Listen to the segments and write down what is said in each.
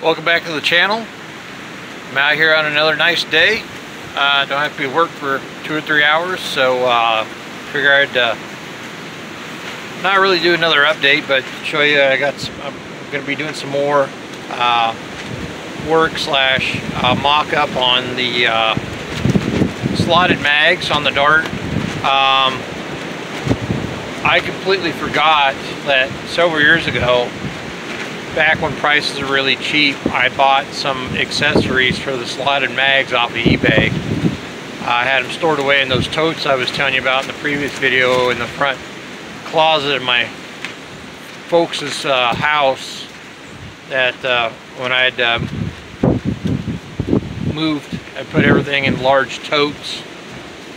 Welcome back to the channel. I'm out here on another nice day. Don't have to be at work for 2 or 3 hours, so figure I'd not really do another update, but show you I'm going to be doing some more work slash mock-up on the slotted mags on the Dart. I completely forgot that several years ago, back when prices were really cheap, I bought some accessories for the slotted mags off of eBay. I had them stored away in those totes I was telling you about in the previous video in the front closet of my folks' house that when I had moved, I put everything in large totes.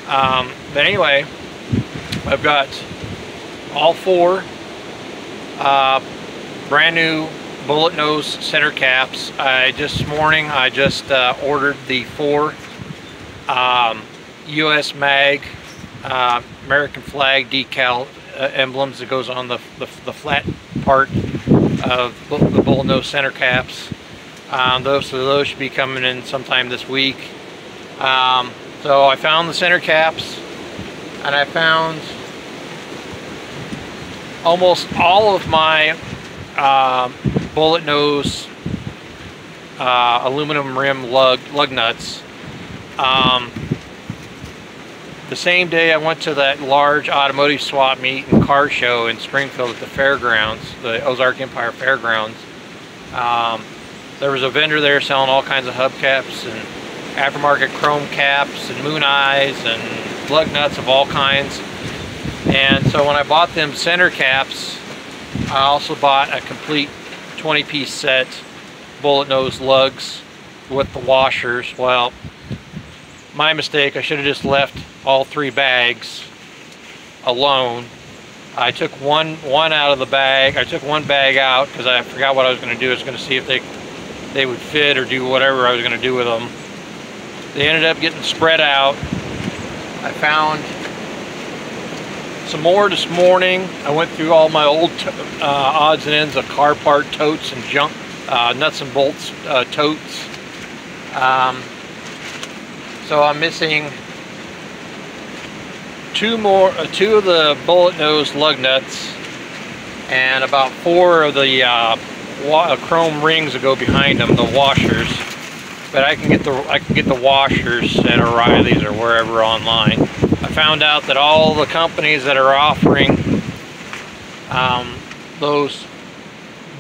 But anyway, I've got all 4 brand new bullet nose center caps. This morning I just ordered the 4 US mag American flag decal emblems that goes on the flat part of the bullet nose center caps. Those should be coming in sometime this week. So I found the center caps, and I found almost all of my bullet nose aluminum rim lug nuts. The same day I went to that large automotive swap meet and car show in Springfield at the fairgrounds, the Ozark Empire Fairgrounds. There was a vendor there selling all kinds of hubcaps and aftermarket chrome caps and moon eyes and lug nuts of all kinds. And so when I bought them center caps, I also bought a complete 20-piece set bullet nose lugs with the washers. Well, my mistake, I should have just left all 3 bags alone. I took one out of the bag. I took one bag out because I forgot what I was going to do. I was going to see if they would fit or do whatever I was going to do with them. They ended up getting spread out. I found some more this morning. I went through all my old odds and ends of car part totes and junk nuts and bolts totes. So I'm missing 2 of the bullet nose lug nuts and about 4 of the chrome rings that go behind them, the washers. But I can get the washers at O'Reilly's or wherever online. I found out that all the companies that are offering those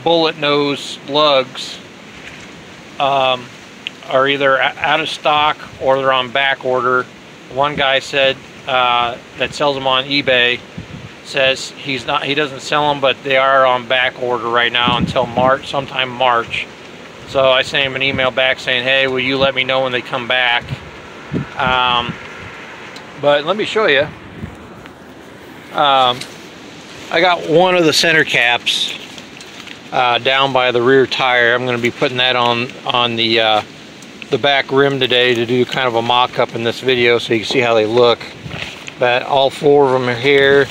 bullet nose lugs are either out of stock or they're on back order. One guy said that sells them on eBay says he doesn't sell them, but they are on back order right now until March, sometime March. So I sent him an email back saying, hey, will you let me know when they come back? But let me show you. I got one of the center caps down by the rear tire. I'm going to be putting that on the back rim today to do kind of a mock-up in this video so you can see how they look. But all 4 of them are here.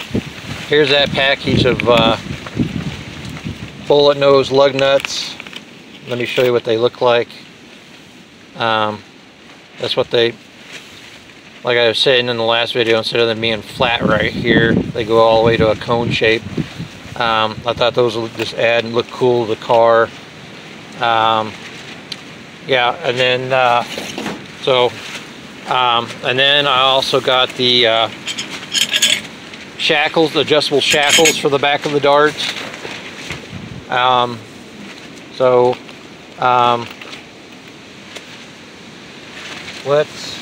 Here's that package of bullet nose lug nuts. Let me show you what they look like. That's what they, like I was saying in the last video, instead of them being flat right here, they go all the way to a cone shape. I thought those would just add and look cool to the car. Yeah, and then and then I also got the shackles, the adjustable shackles for the back of the Dart. Let's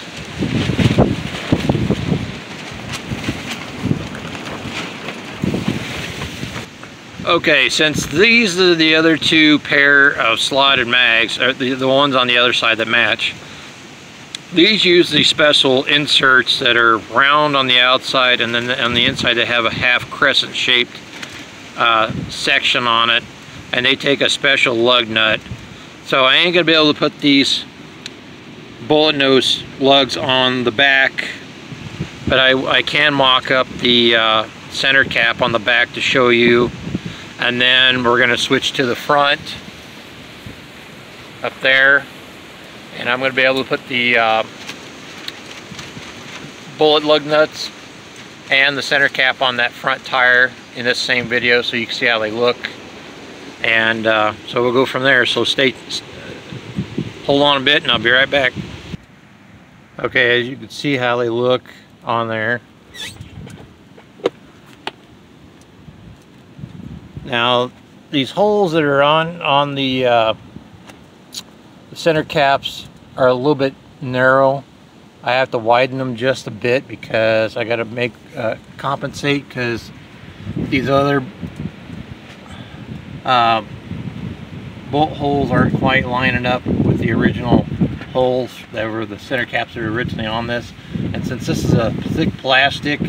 okay, since these are the other 2 pair of slotted mags, the ones on the other side that match, these use these special inserts that are round on the outside, and then on the inside they have a half crescent shaped section on it, and they take a special lug nut. So I ain't gonna be able to put these bullet nose lugs on the back, but I can mock up the center cap on the back to show you. And then we're going to switch to the front. up there, and I'm going to be able to put the bullet lug nuts and the center cap on that front tire in this same video so you can see how they look. And so we'll go from there. So hold on a bit and I'll be right back. Okay, as you can see how they look on there. Now these holes that are on the center caps are a little bit narrow. I have to widen them just a bit because I got to make compensate, because these other bolt holes aren't quite lining up with the original holes that were the center caps that were originally on this. And since this is a thick plastic,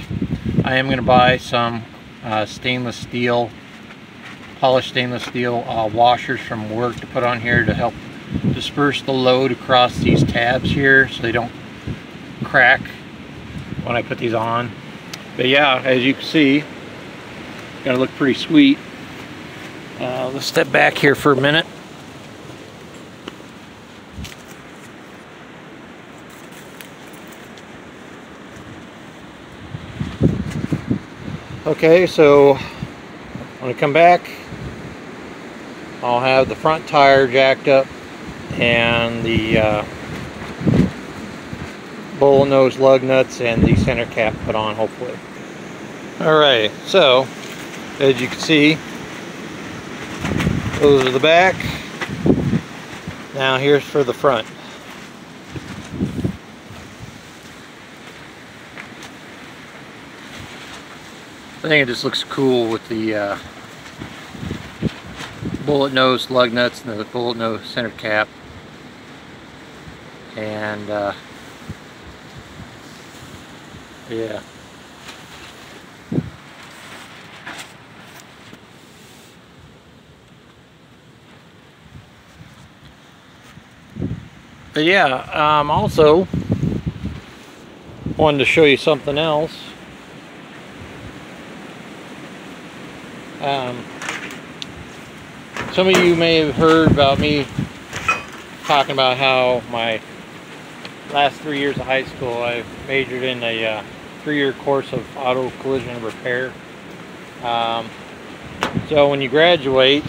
I am going to buy some stainless steel, polished stainless steel washers from work to put on here to help disperse the load across these tabs here so they don't crack when I put these on. But yeah, as you can see, gonna look pretty sweet. Let's step back here for a minute. Okay, so when I come back, I'll have the front tire jacked up and the bull nose lug nuts and the center cap put on, hopefully. Alright, so as you can see, those are the back. Now here's for the front. I think it just looks cool with the bullet nose lug nuts and the bullet nose center cap. And yeah. But yeah, also wanted to show you something else. Some of you may have heard about me talking about how my last 3 years of high school I majored in a 3-year course of auto collision and repair. So when you graduate,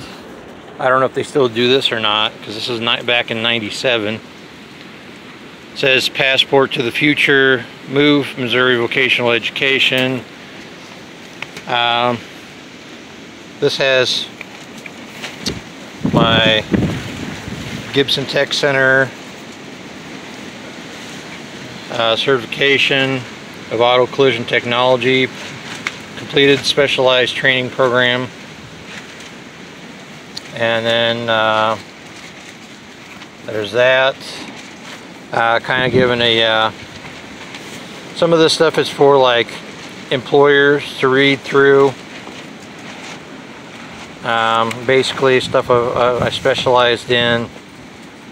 I don't know if they still do this or not, because this is not back in '97. It says Passport to the Future, MOVE, Missouri Vocational Education. This has my Gibson Tech Center certification of auto collision technology, completed specialized training program, and then there's that. Kind of giving a some of this stuff is for like employers to read through. Basically stuff I specialized in,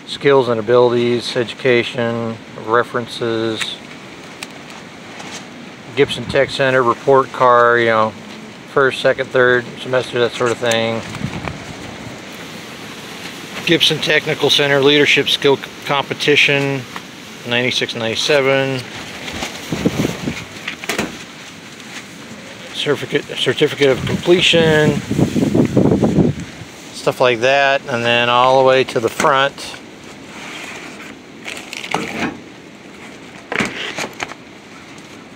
skills and abilities, education, references, Gibson Tech Center report card, you know, first, second, third semester, that sort of thing. Gibson Technical Center leadership skill competition, 96-97. Certificate of completion, stuff like that. And then all the way to the front,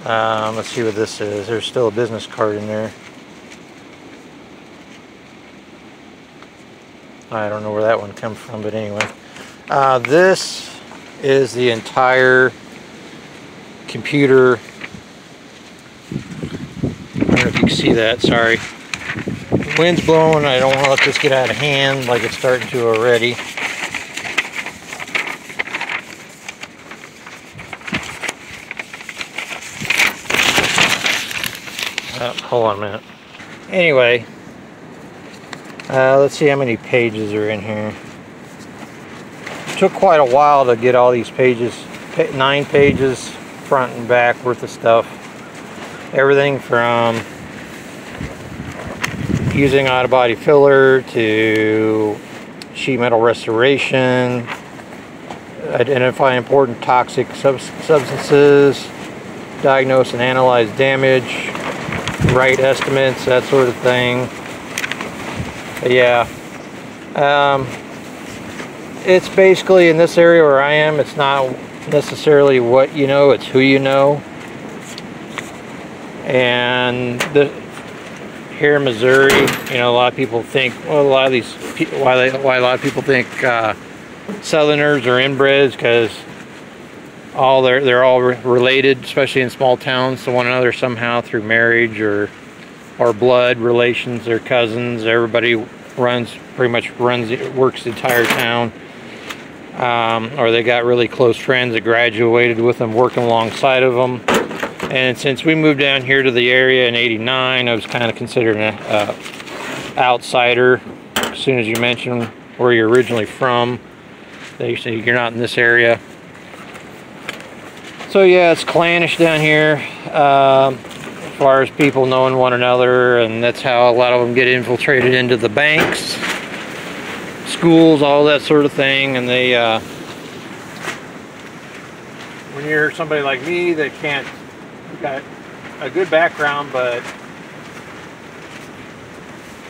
let's see what this is. There's still a business card in there. I don't know where that one comes from, but anyway. This is the entire computer. I don't know if you can see that, sorry. The wind's blowing, I don't want to let this get out of hand like it's starting to already. Hold on a minute. Anyway, let's see how many pages are in here. It took quite a while to get all these pages, 9 pages front and back worth of stuff. Everything from using auto body filler to sheet metal restoration, identify important toxic substances, diagnose and analyze damage, write estimates, that sort of thing. But yeah, it's basically, in this area where I am, it's not necessarily what you know, it's who you know. And here in Missouri, you know, a lot of people think, well, a lot of these, why a lot of people think Southerners are inbreds, because they're all related, especially in small towns, to one another somehow through marriage or blood relations. They're cousins. Everybody works the entire town, or they got really close friends that graduated with them, working alongside of them. And since we moved down here to the area in '89, I was kind of considered an outsider. As soon as you mention where you're originally from, they say you're not in this area. So yeah, it's clannish down here, as far as people knowing one another, and that's how a lot of them get infiltrated into the banks, schools, all that sort of thing. And they, when you're somebody like me that got a good background but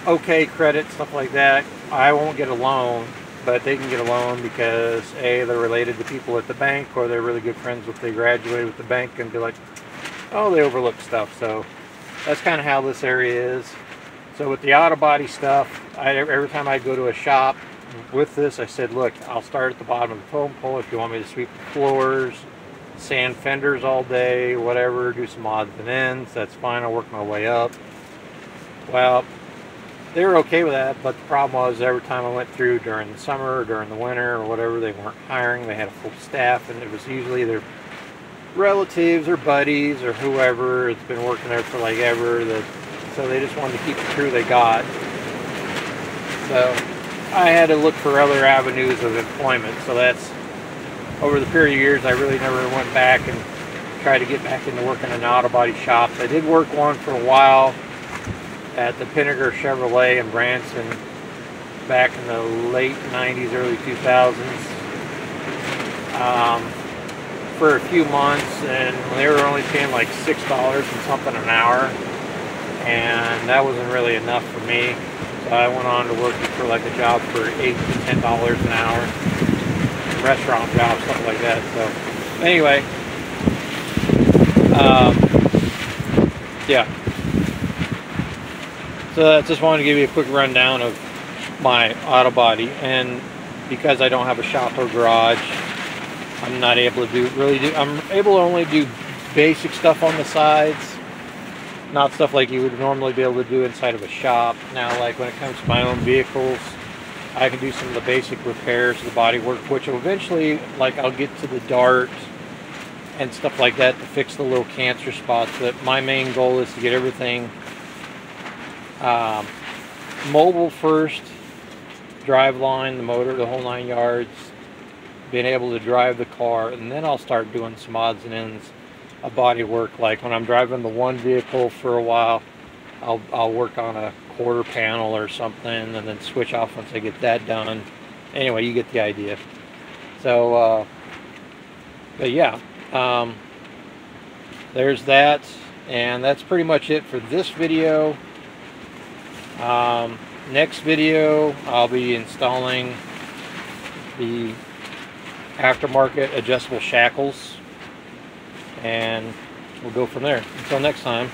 okay credit, stuff like that, I won't get a loan, but they can get a loan because A, they're related to people at the bank, or they're really good friends with, they graduated with the bank, and be like, oh, they overlook stuff. So that's kind of how this area is. So with the auto body stuff, every time I go to a shop with this, I said, look, I'll start at the bottom of the totem pole. If you want me to sweep the floors, sand fenders all day, whatever, do some odds and ends, that's fine, I'll work my way up. Well, they were okay with that, but the problem was every time I went through during the summer or during the winter or whatever, they weren't hiring. They had a full staff, and it was usually their relatives or buddies or whoever that's been working there for like ever, so they just wanted to keep the crew they got. So I had to look for other avenues of employment. So that's, over the period of years, I really never went back and tried to get back into working in auto body shops. I did work one for a while at the Pinnaker Chevrolet in Branson back in the late 90s, early 2000s, for a few months, and they were only paying like $6 and something an hour, and that wasn't really enough for me. So I went on to working for like a job for $8 to $10 an hour, restaurant job, something like that. So anyway, yeah. So I just wanted to give you a quick rundown of my auto body, and because I don't have a shop or garage, I'm not able to I'm able to only do basic stuff on the sides, not stuff like you would normally be able to do inside of a shop. Now, like when it comes to my own vehicles, I can do some of the basic repairs, the body work, which eventually, like, I'll get to the dart and stuff like that to fix the little cancer spots. But my main goal is to get everything mobile first, drive line, the motor, the whole 9 yards, being able to drive the car, and then I'll start doing some odds and ends of body work. Like when I'm driving the one vehicle for a while, I'll work on a quarter panel or something, and then switch off once I get that done. Anyway, you get the idea. So but yeah, there's that, and that's pretty much it for this video. Next video, I'll be installing the aftermarket adjustable shackles, and we'll go from there. Until next time.